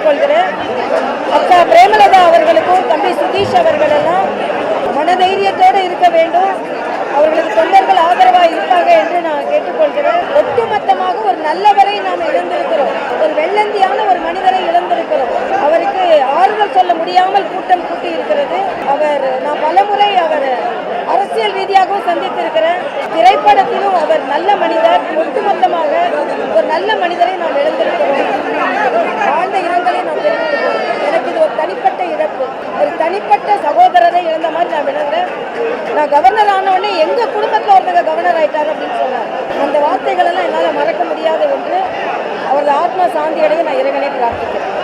கேட்டுக்கொள்கிறேன். அக்கா பிரேமலதா அவர்களுக்கும் தம்பி சுதீஷ் அவர்கள் எல்லாம் மனதைரியத்தோடு இருக்க வேண்டும். அவர்களுக்கு தொண்டர்கள் ஆதரவாக இருப்பாங்க என்று நான் கேட்டுக்கொள்கிறேன். ஒட்டுமொத்தமாக ஒரு நல்லவரை நாம் இழந்திருக்கிறோம். ஒரு வெள்ளந்தியான ஒரு மனிதரை இழந்திருக்கிறோம். அவருக்கு ஆறுதல் சொல்ல முடியாமல் கூட்டம் கூட்டி இருக்கிறது. நான் பலமுறை அவர் அரசியல் ரீதியாகவும் சந்தித்திருக்கிறேன். திரைப்படத்திலும் அவர் நல்ல மனிதர். ஒட்டுமொத்தமாக ஒரு நல்ல மனிதரை நாம் இழந்திருக்கிறோம். ஆழ்ந்த இரங்கலை நாம் தெரிவிக்கிறோம். எனக்கு இது ஒரு தனிப்பட்ட இழப்பு. ஒரு தனிப்பட்ட சகோதரரை இழந்த மாதிரி நான் விளங்குறேன். நான் கவர்னர் ஆன உடனே எங்க குடும்பத்தில் ஒருத்தங்க கவர்னர் ஆயிட்டாங்க அப்படின்னு சொன்னார். அந்த வார்த்தைகள் எல்லாம் என்னால் மறக்க முடியாத ஒன்று. அவரது ஆத்மா சாந்தி அடைய நான் இறைவனை பிரார்த்திக்கிறேன்.